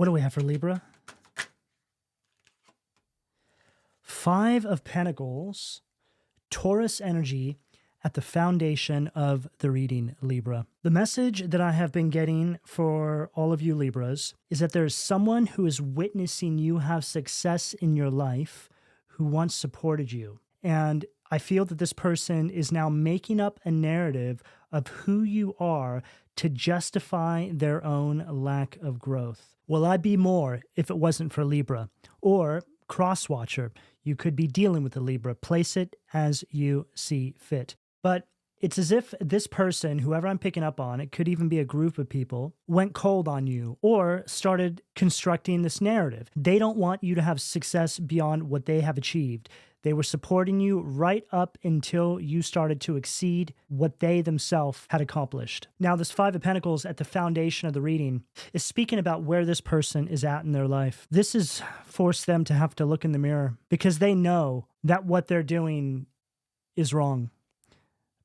What do we have for Libra? Five of Pentacles, Taurus energy at the foundation of the reading, Libra. The message that I have been getting for all of you Libras is that there is someone who is witnessing you have success in your life who once supported you. And I feel that this person is now making up a narrative of who you are to justify their own lack of growth. Will I be more if it wasn't for Libra? Or Crosswatcher, you could be dealing with the Libra. Place it as you see fit. But it's as if this person, whoever I'm picking up on, it could even be a group of people, went cold on you or started constructing this narrative. They don't want you to have success beyond what they have achieved. They were supporting you right up until you started to exceed what they themselves had accomplished. Now, this Five of Pentacles at the foundation of the reading is speaking about where this person is at in their life. This has forced them to have to look in the mirror because they know that what they're doing is wrong.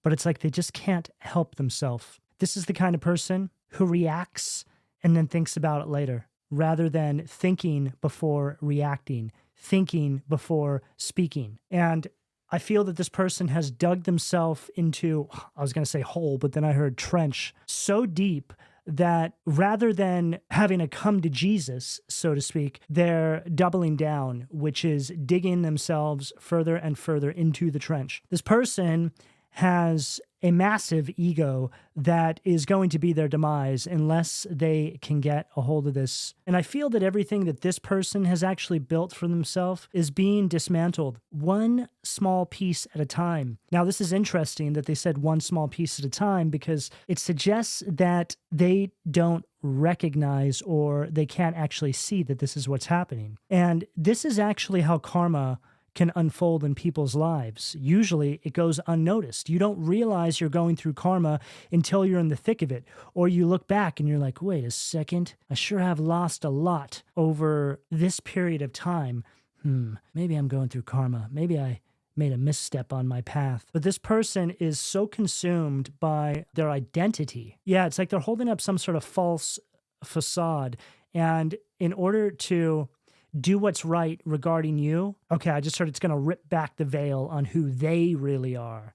But it's like they just can't help themselves. This is the kind of person who reacts and then thinks about it later, rather than thinking before reacting, thinking before speaking. And I feel that this person has dug themselves into, I was going to say hole, but then I heard trench, so deep that rather than having a come to Jesus, so to speak, they're doubling down, which is digging themselves further and further into the trench. This person has a massive ego that is going to be their demise unless they can get a hold of this. And I feel that everything that this person has actually built for themselves is being dismantled one small piece at a time. Now, this is interesting that they said one small piece at a time because it suggests that they don't recognize or they can't actually see that this is what's happening. And this is actually how karma can unfold in people's lives. Usually it goes unnoticed. You don't realize you're going through karma until you're in the thick of it. Or you look back and you're like, wait a second, I sure have lost a lot over this period of time. Maybe I'm going through karma. Maybe I made a misstep on my path. But this person is so consumed by their identity. Yeah, it's like they're holding up some sort of false facade. And in order to do what's right regarding you. Okay, I just heard it's going to rip back the veil on who they really are.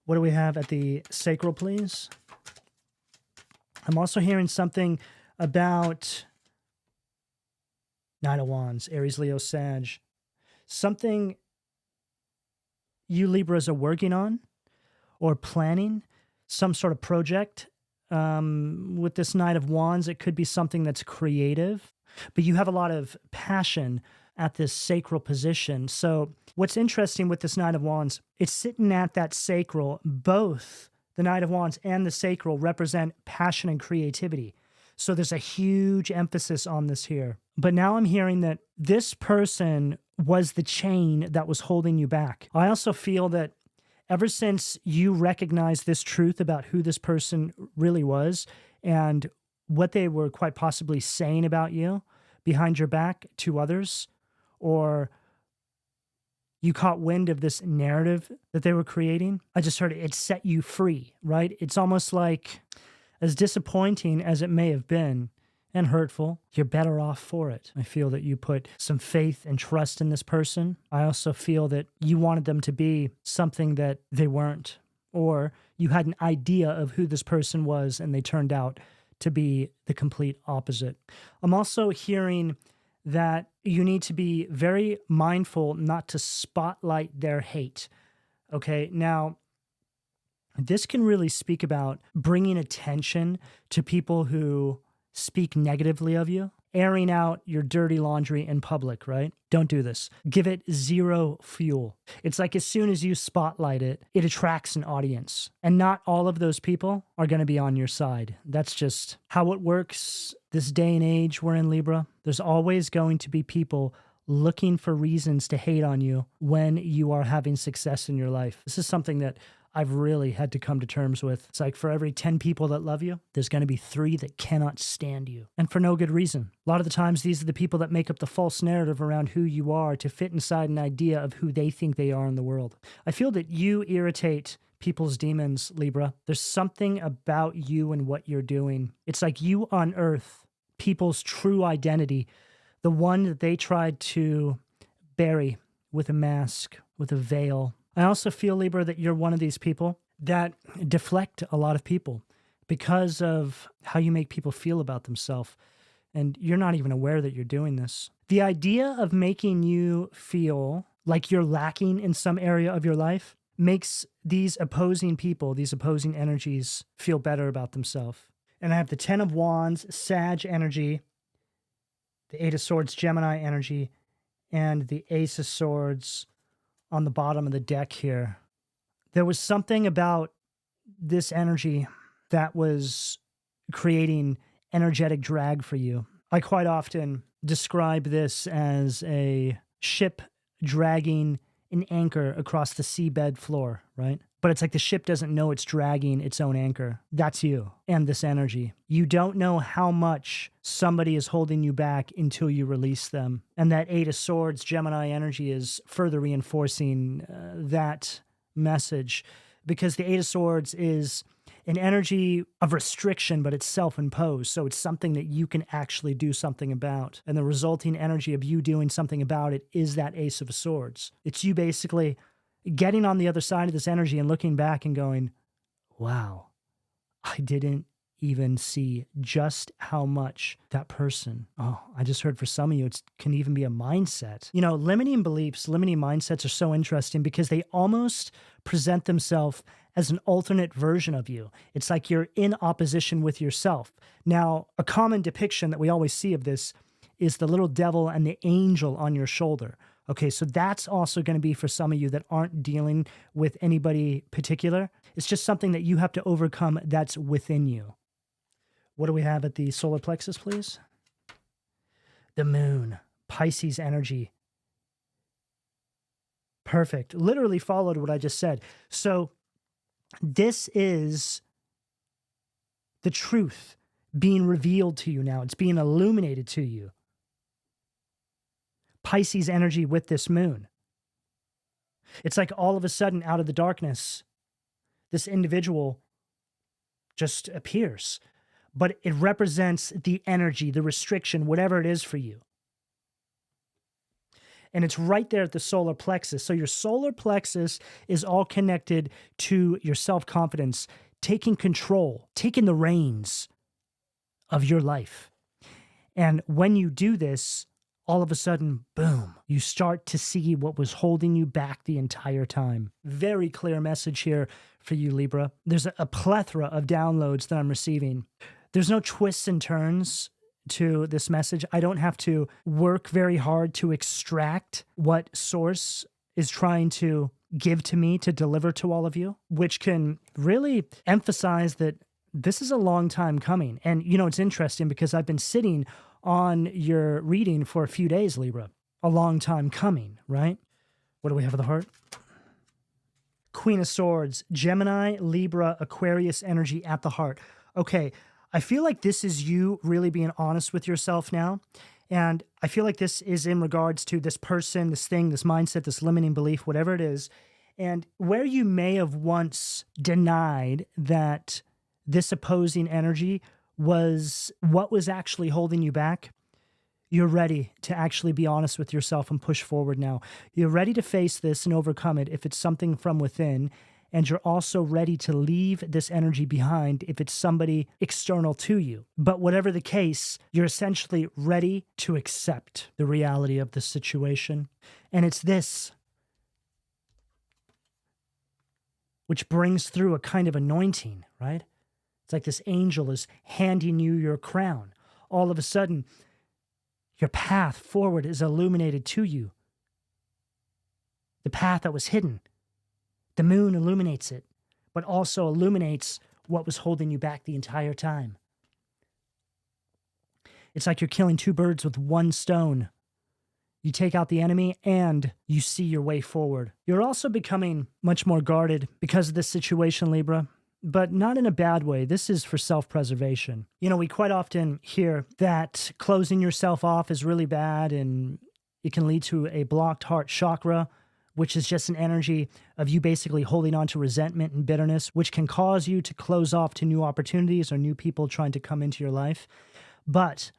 What do we have at the sacral, please? I'm also hearing something about Knight of Wands, Aries, Leo, Sag. Something you Libras are working on or planning, some sort of project. With this Knight of Wands, it could be something that's creative. But you have a lot of passion at this sacral position. So what's interesting with this Knight of Wands, it's sitting at that sacral. Both the Knight of Wands and the sacral represent passion and creativity. So there's a huge emphasis on this here. But now I'm hearing that this person was the chain that was holding you back. I also feel that ever since you recognized this truth about who this person really was and what they were quite possibly saying about you behind your back to others, or you caught wind of this narrative that they were creating, I just heard it set you free, right? It's almost like, as disappointing as it may have been and hurtful, you're better off for it. I feel that you put some faith and trust in this person. I also feel that you wanted them to be something that they weren't, or you had an idea of who this person was and they turned out to be the complete opposite. I'm also hearing that you need to be very mindful not to spotlight their hate. Okay, now, this can really speak about bringing attention to people who speak negatively of you, airing out your dirty laundry in public, right? Don't do this. Give it zero fuel. It's like as soon as you spotlight it, it attracts an audience. And not all of those people are going to be on your side. That's just how it works this day and age we're in, Libra. There's always going to be people looking for reasons to hate on you when you are having success in your life. This is something that I've really had to come to terms with. It's like for every 10 people that love you, there's going to be 3 that cannot stand you. And for no good reason. A lot of the times, these are the people that make up the false narrative around who you are to fit inside an idea of who they think they are in the world. I feel that you irritate people's demons, Libra. There's something about you and what you're doing. It's like you unearth people's true identity, the one that they tried to bury with a mask, with a veil. I also feel, Libra, that you're one of these people that deflect a lot of people because of how you make people feel about themselves. And you're not even aware that you're doing this. The idea of making you feel like you're lacking in some area of your life makes these opposing people, these opposing energies, feel better about themselves. And I have the 10 of Wands, Sag energy, the 8 of Swords, Gemini energy, and the Ace of Swords on the bottom of the deck here. There was something about this energy that was creating energetic drag for you. I quite often describe this as a ship dragging an anchor across the seabed floor, right? But it's like the ship doesn't know it's dragging its own anchor. That's you and this energy. You don't know how much somebody is holding you back until you release them. And that 8 of Swords, Gemini energy is further reinforcing that message, because the 8 of Swords is an energy of restriction, but it's self-imposed. So it's something that you can actually do something about. And the resulting energy of you doing something about it is that Ace of Swords. It's you basically getting on the other side of this energy and looking back and going, wow, I didn't even see just how much that person, I just heard for some of you, it can even be a mindset. You know, limiting beliefs, limiting mindsets are so interesting because they almost present themselves as an alternate version of you. It's like you're in opposition with yourself. Now, a common depiction that we always see of this is the little devil and the angel on your shoulder. Okay, so that's also going to be for some of you that aren't dealing with anybody particular. It's just something that you have to overcome that's within you. What do we have at the solar plexus, please? The moon, Pisces energy. Perfect. Literally followed what I just said. So this is the truth being revealed to you now. It's being illuminated to you. Pisces energy with this moon. It's like all of a sudden, out of the darkness, this individual just appears. But it represents the energy, the restriction, whatever it is for you. And it's right there at the solar plexus. So your solar plexus is all connected to your self-confidence, taking control, taking the reins of your life. And when you do this, all of a sudden, boom, you start to see what was holding you back the entire time. Very clear message here for you, Libra. There's a plethora of downloads that I'm receiving. There's no twists and turns to this message. I don't have to work very hard to extract what source is trying to give to me to deliver to all of you, which can really emphasize that this is a long time coming. And, you know, it's interesting because I've been sitting on your reading for a few days, Libra. A long time coming, right? What do we have at the heart? Queen of Swords, Gemini, Libra, Aquarius energy at the heart. Okay, I feel like this is you really being honest with yourself now. And I feel like this is in regards to this person, this thing, this mindset, this limiting belief, whatever it is. And where you may have once denied that this opposing energy was what was actually holding you back, you're ready to actually be honest with yourself and push forward now. You're ready to face this and overcome it if it's something from within, and you're also ready to leave this energy behind if it's somebody external to you. But whatever the case, you're essentially ready to accept the reality of the situation. And it's this which brings through a kind of anointing, right? It's like this angel is handing you your crown. All of a sudden, your path forward is illuminated to you. The path that was hidden. The moon illuminates it, but also illuminates what was holding you back the entire time. It's like you're killing two birds with one stone. You take out the enemy and you see your way forward. You're also becoming much more guarded because of this situation, Libra. But not in a bad way. This is for self-preservation. You know, we quite often hear that closing yourself off is really bad and it can lead to a blocked heart chakra, which is just an energy of you basically holding on to resentment and bitterness, which can cause you to close off to new opportunities or new people trying to come into your life. But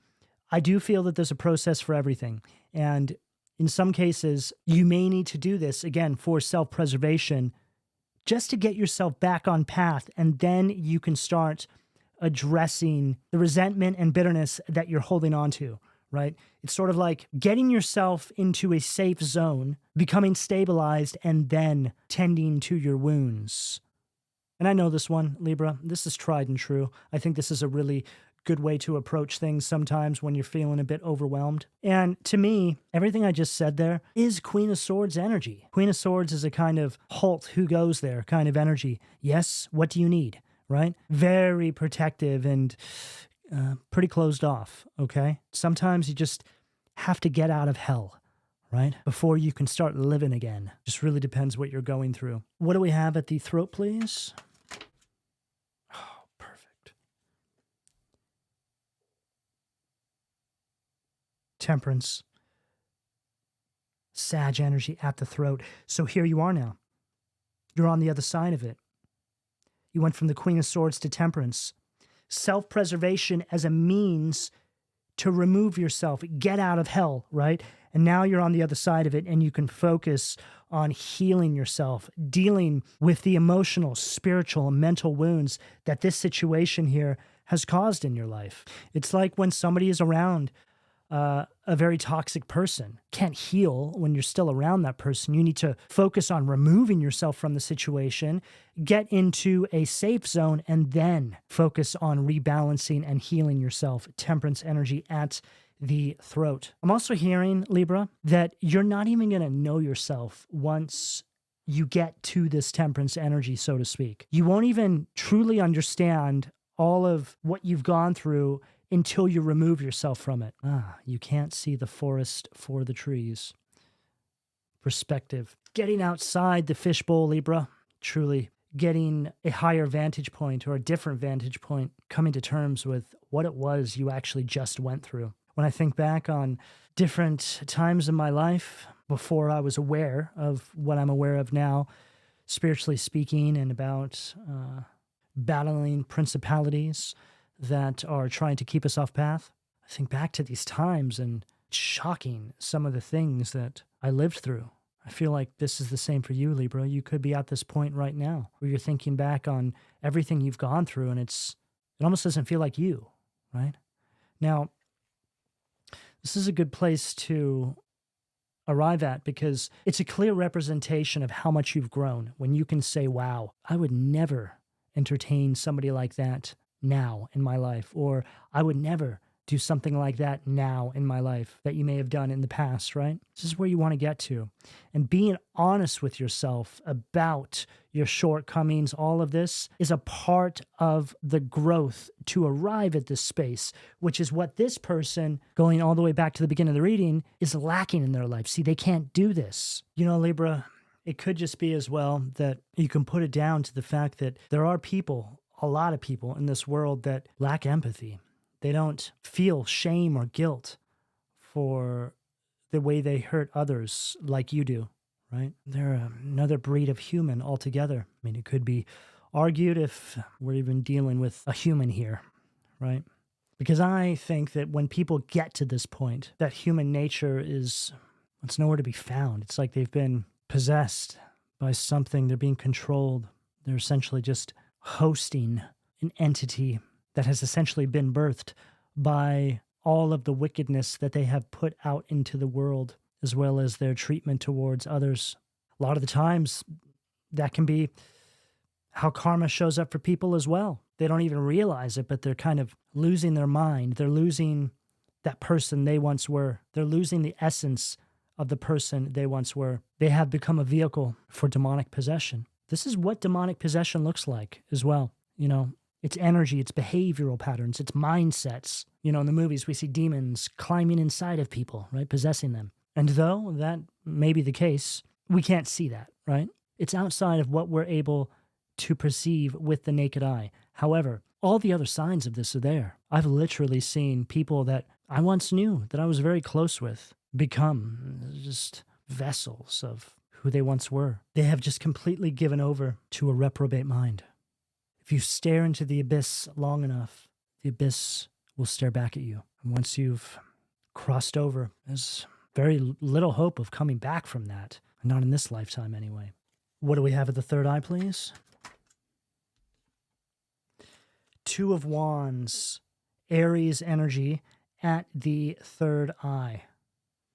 I do feel that there's a process for everything. And in some cases, you may need to do this, again, for self-preservation, just to get yourself back on path. And then you can start addressing the resentment and bitterness that you're holding on to, right? It's sort of like getting yourself into a safe zone, becoming stabilized, and then tending to your wounds. And I know this one, Libra. This is tried and true. I think this is a really good way to approach things sometimes when you're feeling a bit overwhelmed. And to me, everything I just said there is Queen of Swords energy. Queen of Swords is a kind of halt, who goes there kind of energy. Yes, what do you need, right? Very protective and pretty closed off, okay? Sometimes you just have to get out of hell, right? Before you can start living again. Just really depends what you're going through. What do we have at the throat, please? Oh, perfect. Temperance. Sag energy at the throat. So here you are now. You're on the other side of it. You went from the Queen of Swords to Temperance. Self-preservation as a means to remove yourself, get out of hell, right? And now you're on the other side of it, and you can focus on healing yourself, dealing with the emotional, spiritual, and mental wounds that this situation here has caused in your life. It's like when somebody is around a very toxic person. Can't heal when you're still around that person. You need to focus on removing yourself from the situation, get into a safe zone, and then focus on rebalancing and healing yourself. Temperance energy at the throat. I'm also hearing, Libra, that you're not even going to know yourself once you get to this temperance energy, so to speak. You won't even truly understand all of what you've gone through until you remove yourself from it. You can't see the forest for the trees. Perspective. Getting outside the fishbowl, Libra. Truly getting a higher vantage point or a different vantage point, coming to terms with what it was you actually just went through. When I think back on different times in my life before I was aware of what I'm aware of now, spiritually speaking, and about battling principalities that are trying to keep us off path, I think back to these times and it's shocking some of the things that I lived through. I feel like this is the same for you, Libra. You could be at this point right now where you're thinking back on everything you've gone through, and it almost doesn't feel like you, right? Now, this is a good place to arrive at because it's a clear representation of how much you've grown when you can say, wow, I would never entertain somebody like that now in my life, or I would never do something like that now in my life that you may have done in the past, right? This is where you want to get to. And being honest with yourself about your shortcomings, all of this is a part of the growth to arrive at this space, which is what this person, going all the way back to the beginning of the reading, is lacking in their life. See, they can't do this. You know, Libra, it could just be as well that you can put it down to the fact that there are people, a lot of people in this world that lack empathy. They don't feel shame or guilt for the way they hurt others like you do, right? They're another breed of human altogether. I mean, it could be argued if we're even dealing with a human here, right? Because I think that when people get to this point, that human nature it's nowhere to be found. It's like they've been possessed by something. They're being controlled. They're essentially just hosting an entity that has essentially been birthed by all of the wickedness that they have put out into the world, as well as their treatment towards others. A lot of the times, that can be how karma shows up for people as well. They don't even realize it, but they're kind of losing their mind. They're losing that person they once were. They're losing the essence of the person they once were. They have become a vehicle for demonic possession. This is what demonic possession looks like as well. You know, it's energy, it's behavioral patterns, it's mindsets. You know, in the movies, we see demons climbing inside of people, right? Possessing them. And though that may be the case, we can't see that, right? It's outside of what we're able to perceive with the naked eye. However, all the other signs of this are there. I've literally seen people that I once knew, that I was very close with, become just vessels of who they once were. They have just completely given over to a reprobate mind. If you stare into the abyss long enough, the abyss will stare back at you. And once you've crossed over, there's very little hope of coming back from that. Not in this lifetime, anyway. What do we have at the third eye, please? Two of Wands, Aries energy at the third eye.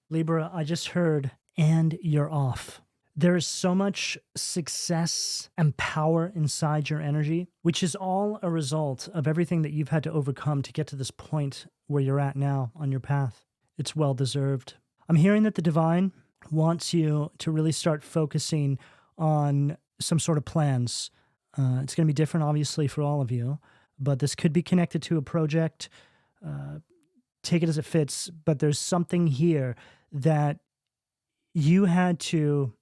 Libra, I just heard, and you're off. There is so much success and power inside your energy, which is all a result of everything that you've had to overcome to get to this point where you're at now on your path. It's well-deserved. I'm hearing that the divine wants you to really start focusing on some sort of plans. It's going to be different, obviously, for all of you, but this could be connected to a project. Take it as it fits, but there's something here that you had to,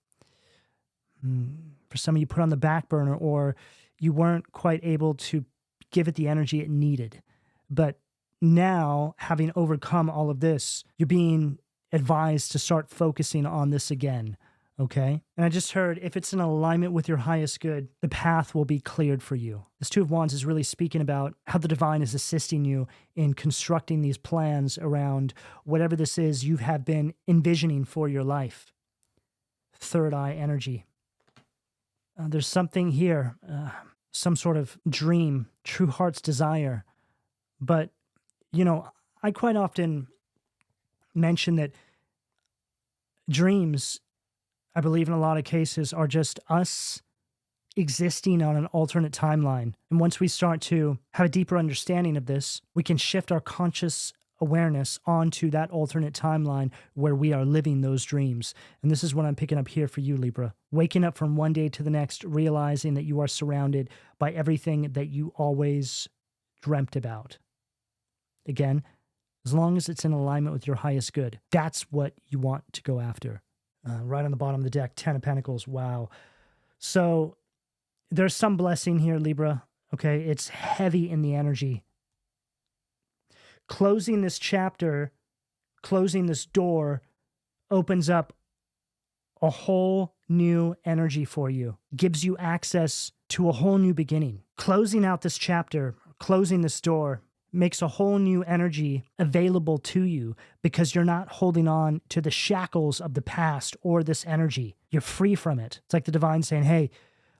for some of you, put on the back burner, or you weren't quite able to give it the energy it needed. But now, having overcome all of this, you're being advised to start focusing on this again, okay? And I just heard, if it's in alignment with your highest good, the path will be cleared for you. This Two of Wands is really speaking about how the divine is assisting you in constructing these plans around whatever this is you have been envisioning for your life. Third eye energy. There's something here, some sort of dream, true heart's desire. But, you know, I quite often mention that dreams, I believe in a lot of cases, are just us existing on an alternate timeline. And once we start to have a deeper understanding of this, we can shift our conscious awareness onto that alternate timeline where we are living those dreams. And this is what I'm picking up here for you, Libra. Waking up from one day to the next, realizing that you are surrounded by everything that you always dreamt about. Again, as long as it's in alignment with your highest good, that's what you want to go after. Right on the bottom of the deck, 10 of Pentacles. Wow. So there's some blessing here, Libra. Okay, it's heavy in the energy. Closing this chapter, closing this door, opens up a whole new energy for you. Gives you access to a whole new beginning. Closing out this chapter, closing this door, makes a whole new energy available to you because you're not holding on to the shackles of the past or this energy. You're free from it. It's like the divine saying, hey,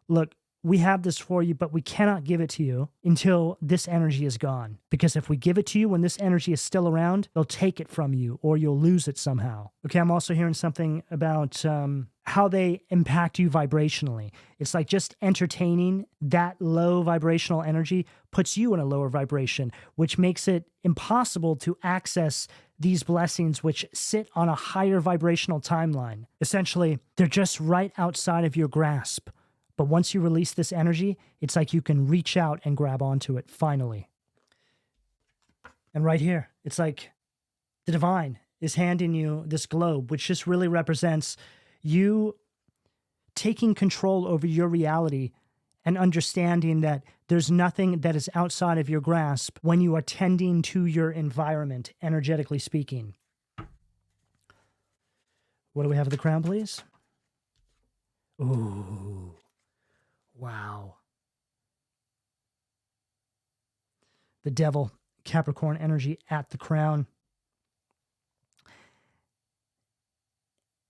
look, we have this for you, but we cannot give it to you until this energy is gone. Because if we give it to you when this energy is still around, they'll take it from you or you'll lose it somehow. Okay, I'm also hearing something about how they impact you vibrationally. It's like just entertaining that low vibrational energy puts you in a lower vibration, which makes it impossible to access these blessings which sit on a higher vibrational timeline. Essentially, they're just right outside of your grasp. But once you release this energy, it's like you can reach out and grab onto it finally. And right here, it's like the divine is handing you this globe, which just really represents you taking control over your reality and understanding that there's nothing that is outside of your grasp when you are tending to your environment, energetically speaking. What do we have at the crown, please? Ooh. Wow. The devil, Capricorn energy at the crown.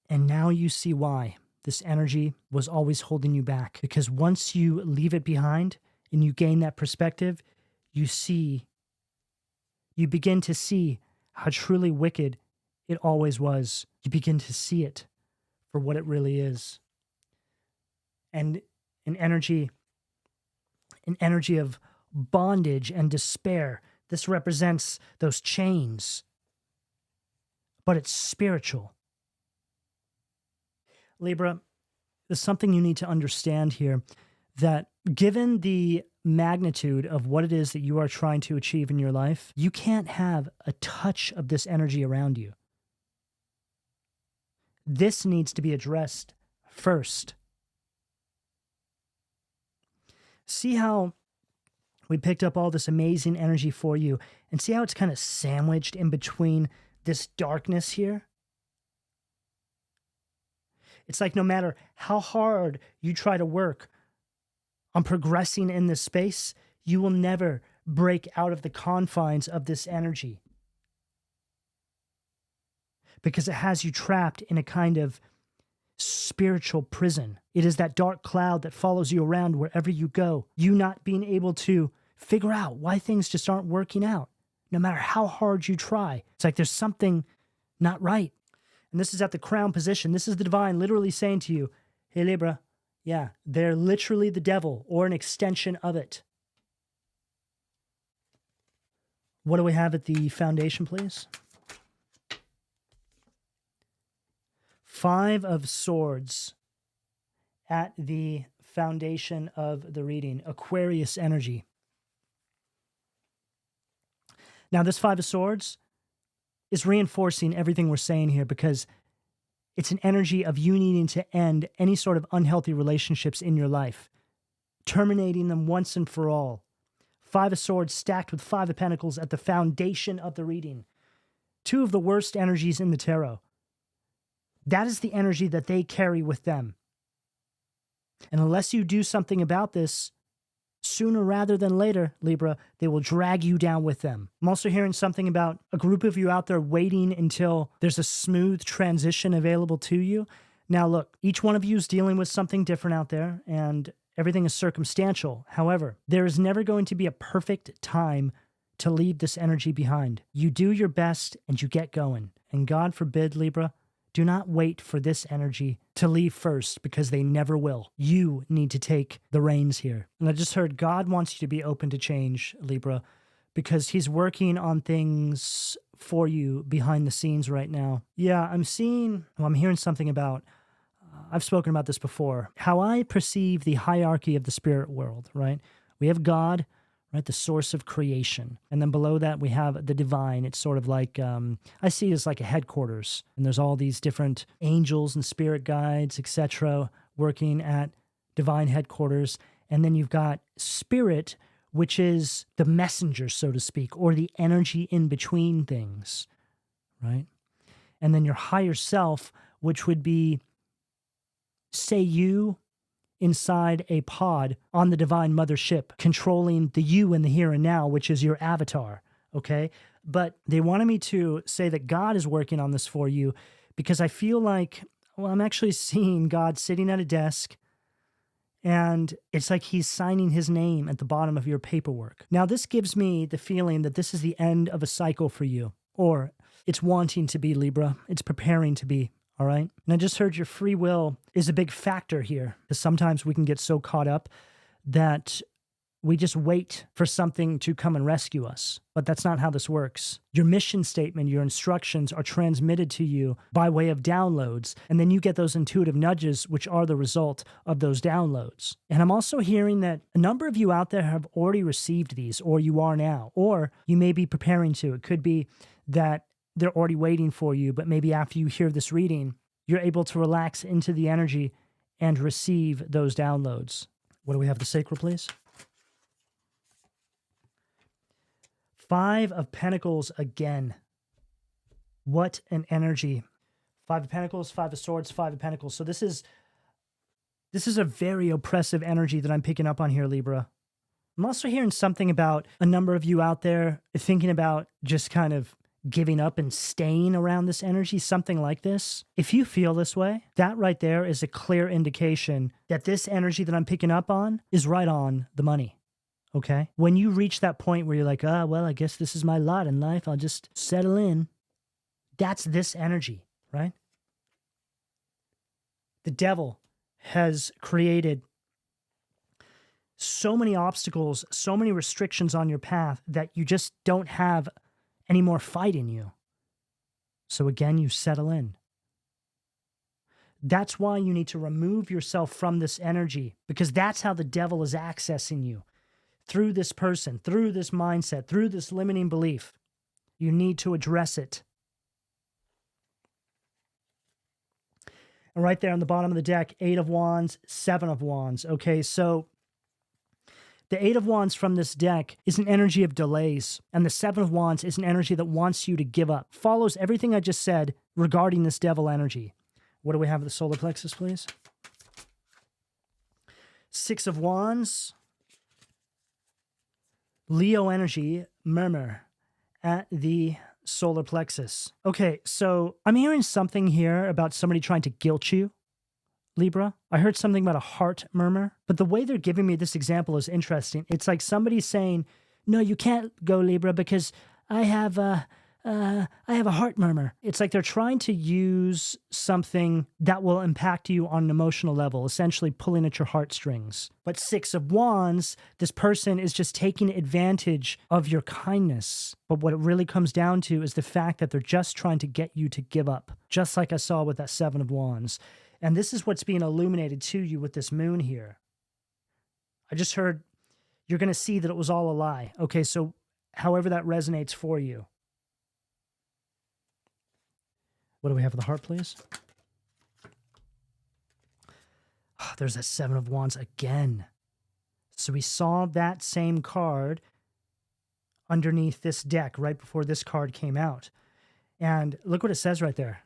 And now you see why this energy was always holding you back. Because once you leave it behind and you gain that perspective, you begin to see how truly wicked it always was. You begin to see it for what it really is. And an energy of bondage and despair. This represents those chains, but it's spiritual. Libra, there's something you need to understand here, that given the magnitude of what it is that you are trying to achieve in your life, you can't have a touch of this energy around you. This needs to be addressed first. See how we picked up all this amazing energy for you, and see how it's kind of sandwiched in between this darkness here? It's like no matter how hard you try to work on progressing in this space, you will never break out of the confines of this energy. because it has you trapped in a kind of spiritual prison. It is that dark cloud that follows you around wherever you go. You not being able to figure out why things just aren't working out, no matter how hard you try. It's like there's something not right. And this is at the crown position. This is the divine literally saying to you, hey, Libra, yeah, they're literally the devil or an extension of it. What do we have at the foundation, please? 5 of Swords at the foundation of the reading, Aquarius energy. Now, this 5 of Swords is reinforcing everything we're saying here because it's an energy of you needing to end any sort of unhealthy relationships in your life, terminating them once and for all. 5 of Swords stacked with 5 of Pentacles at the foundation of the reading. 2 of the worst energies in the tarot. That is the energy that they carry with them. And unless you do something about this, sooner rather than later, Libra, they will drag you down with them. I'm also hearing something about a group of you out there waiting until there's a smooth transition available to you. Now, look, each one of you is dealing with something different out there, and everything is circumstantial. However, there is never going to be a perfect time to leave this energy behind. You do your best and you get going. And God forbid, Libra, do not wait for this energy to leave first because they never will. You need to take the reins here. And I just heard God wants you to be open to change, Libra, because he's working on things for you behind the scenes right now. Yeah, I'm hearing something about, I've spoken about this before, how I perceive the hierarchy of the spirit world, right? We have God, right, the source of creation. And then below that, we have the divine. It's sort of like, I see it as like a headquarters. And there's all these different angels and spirit guides, etc., working at divine headquarters. And then you've got spirit, which is the messenger, so to speak, or the energy in between things, right? And then your higher self, which would be, say, you inside a pod on the divine mothership, controlling the you in the here and now, which is your avatar, okay? But they wanted me to say that God is working on this for you because I feel like, well, I'm actually seeing God sitting at a desk and it's like he's signing his name at the bottom of your paperwork. Now, this gives me the feeling that this is the end of a cycle for you, or it's wanting to be, Libra. It's preparing to be. All right. And I just heard your free will is a big factor here because sometimes we can get so caught up that we just wait for something to come and rescue us. But that's not how this works. Your mission statement, your instructions are transmitted to you by way of downloads. And then you get those intuitive nudges, which are the result of those downloads. And I'm also hearing that a number of you out there have already received these, or you are now, or you may be preparing to. It could be that they're already waiting for you, but maybe after you hear this reading, you're able to relax into the energy and receive those downloads. What do we have the sacral, please? 5 of Pentacles again. What an energy. 5 of Pentacles, 5 of Swords, 5 of Pentacles. So this is a very oppressive energy that I'm picking up on here, Libra. I'm also hearing something about a number of you out there thinking about just kind of giving up and staying around this energy, something like this. If you feel this way, that right there is a clear indication that this energy that I'm picking up on is right on the money, okay? When you reach that point where you're like, well, I guess this is my lot in life, I'll just settle in. That's this energy, right? The devil has created so many obstacles, so many restrictions on your path that you just don't have any more fight in you. So again, you settle in. That's why you need to remove yourself from this energy, because that's how the devil is accessing you. Through this person, through this mindset, through this limiting belief. You need to address it. And right there on the bottom of the deck, 8 of Wands, 7 of Wands. Okay, so the 8 of Wands from this deck is an energy of delays, and the 7 of Wands is an energy that wants you to give up. Follows everything I just said regarding this devil energy. What do we have at the solar plexus, please? 6 of Wands. Leo energy, murmur, at the solar plexus. Okay, so I'm hearing something here about somebody trying to guilt you, Libra. I heard something about a heart murmur, but the way they're giving me this example is interesting. It's like somebody saying, no, you can't go, Libra, because I have a heart murmur. It's like they're trying to use something that will impact you on an emotional level, essentially pulling at your heartstrings. But Six of Wands, this person is just taking advantage of your kindness. But what it really comes down to is the fact that they're just trying to get you to give up, just like I saw with that Seven of Wands. And this is what's being illuminated to you with this moon here. I just heard you're going to see that it was all a lie. Okay, so however that resonates for you. What do we have for the heart, please? Oh, there's that Seven of Wands again. So we saw that same card underneath this deck right before this card came out. And look what it says right there.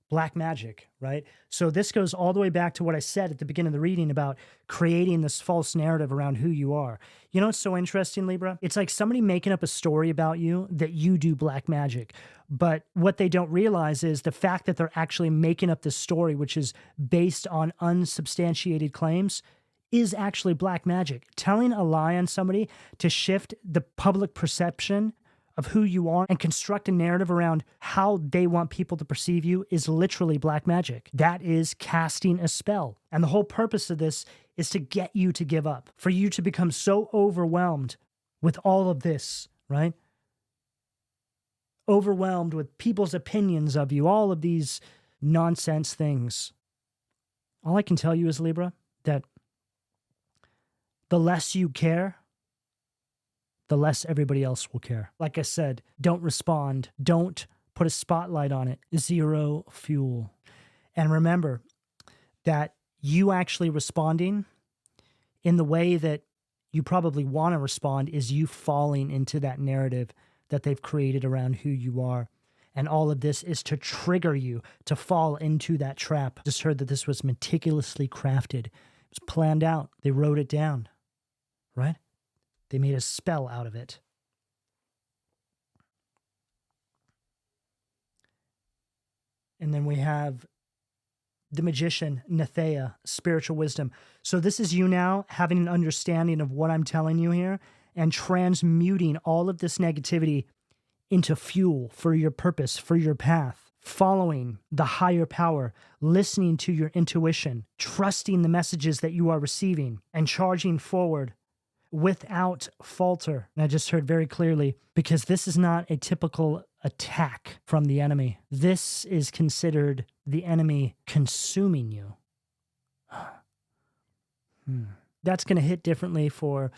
Black magic, right? So this goes all the way back to what I said at the beginning of the reading about creating this false narrative around who you are. You know what's so interesting, Libra? It's like somebody making up a story about you that you do black magic. But what they don't realize is the fact that they're actually making up this story, which is based on unsubstantiated claims, is actually black magic. Telling a lie on somebody to shift the public perception of who you are and construct a narrative around how they want people to perceive you is literally black magic. That is casting a spell. And the whole purpose of this is to get you to give up, for you to become so overwhelmed with all of this, right? Overwhelmed with people's opinions of you, all of these nonsense things. All I can tell you is, Libra, that the less you care, the less everybody else will care. Like I said, don't respond. Don't put a spotlight on it. Zero fuel. And remember that you actually responding in the way that you probably want to respond is you falling into that narrative that they've created around who you are. And all of this is to trigger you to fall into that trap. Just heard that this was meticulously crafted. It was planned out. They wrote it down, right? They made a spell out of it. And then we have the magician, Nathea, spiritual wisdom. So this is you now having an understanding of what I'm telling you here and transmuting all of this negativity into fuel for your purpose, for your path, following the higher power, listening to your intuition, trusting the messages that you are receiving, and charging forward without falter. And I just heard very clearly, because this is not a typical attack from the enemy. This is considered the enemy consuming you. That's going to hit differently for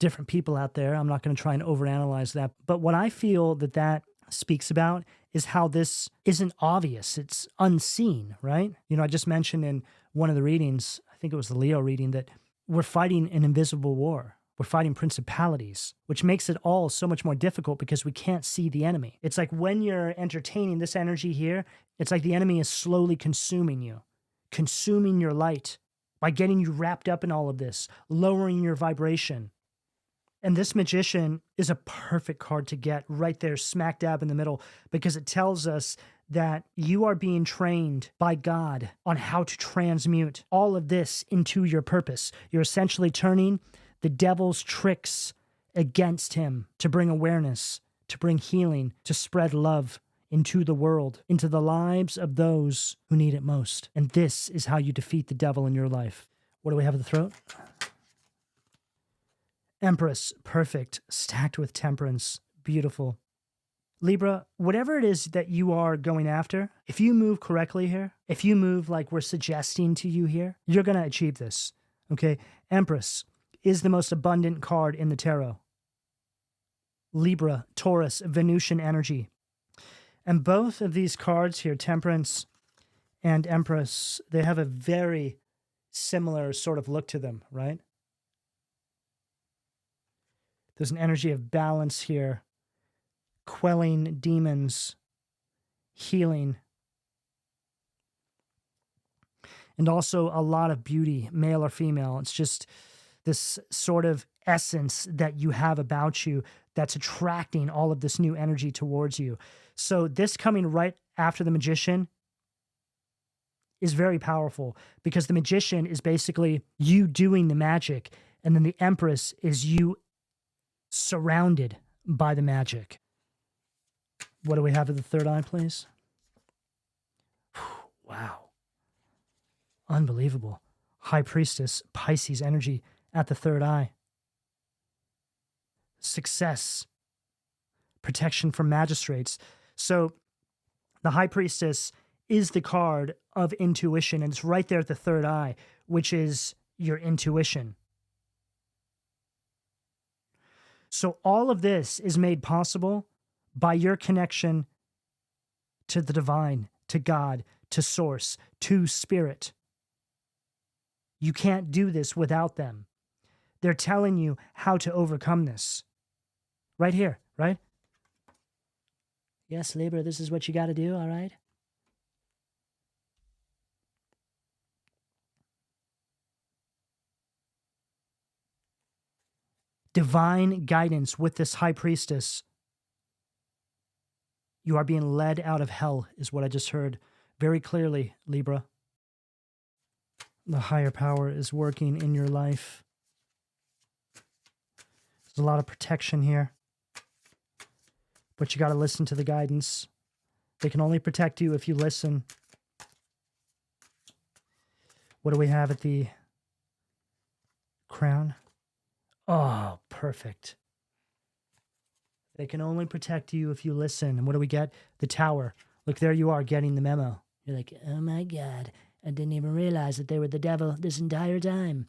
different people out there. I'm not going to try and overanalyze that. But what I feel that that speaks about is how this isn't obvious. It's unseen, right? You know, I just mentioned in one of the readings, I think it was the Leo reading, that we're fighting an invisible war. We're fighting principalities, which makes it all so much more difficult because we can't see the enemy. It's like when you're entertaining this energy here, it's like the enemy is slowly consuming you, consuming your light by getting you wrapped up in all of this, lowering your vibration. And this magician is a perfect card to get right there, smack dab in the middle, because it tells us that you are being trained by God on how to transmute all of this into your purpose. You're essentially turning the devil's tricks against him to bring awareness, to bring healing, to spread love into the world, into the lives of those who need it most. And this is how you defeat the devil in your life. What do we have at the throat? Empress, perfect, stacked with temperance, beautiful. Libra, whatever it is that you are going after, if you move correctly here, if you move like we're suggesting to you here, you're going to achieve this, okay? Empress is the most abundant card in the tarot. Libra, Taurus, Venusian energy. And both of these cards here, Temperance and Empress, they have a very similar sort of look to them, right? There's an energy of balance here, quelling demons, healing, and also a lot of beauty, male or female. It's just this sort of essence that you have about you that's attracting all of this new energy towards you. So this coming right after the Magician is very powerful, because the Magician is basically you doing the magic, and then the Empress is you surrounded by the magic. What do we have at the third eye, please? Wow. Unbelievable. High Priestess, Pisces energy at the third eye. Success. Protection from magistrates. So the High Priestess is the card of intuition, and it's right there at the third eye, which is your intuition. So all of this is made possible by your connection to the divine, to God, to source, to spirit. You can't do this without them. They're telling you how to overcome this. Right here, right? Yes, Libra, this is what you got to do, all right? Divine guidance with this High Priestess. You are being led out of hell, is what I just heard very clearly, Libra. The higher power is working in your life. There's a lot of protection here. But you got to listen to the guidance. They can only protect you if you listen. What do we have at the crown? Oh, perfect. They can only protect you if you listen. And what do we get? The Tower. Look, there you are getting the memo. You're like, oh my God, I didn't even realize that they were the devil this entire time.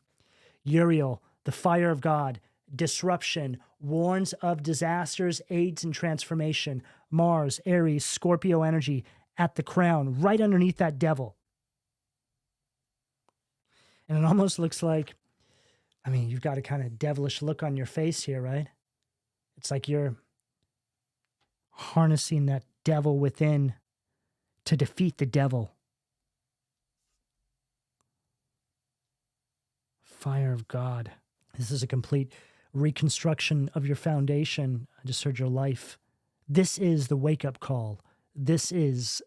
Uriel, the fire of God. Disruption, warns of disasters, aids in transformation. Mars, Aries, Scorpio energy at the crown, right underneath that devil. And it almost looks like, I mean, you've got a kind of devilish look on your face here, right? It's like you're harnessing that devil within to defeat the devil. Fire of God. This is a complete reconstruction of your foundation. I just heard your life. This is the wake-up call. This is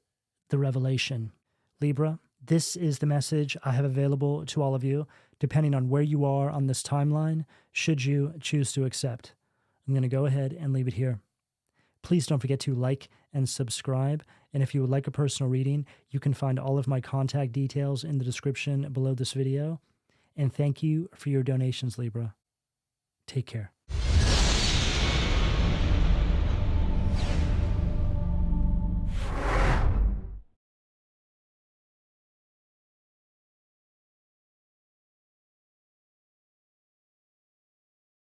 the revelation. Libra, this is the message I have available to all of you, depending on where you are on this timeline, should you choose to accept. I'm going to go ahead and leave it here. Please don't forget to like and subscribe. And if you would like a personal reading, you can find all of my contact details in the description below this video. And thank you for your donations, Libra. Take care.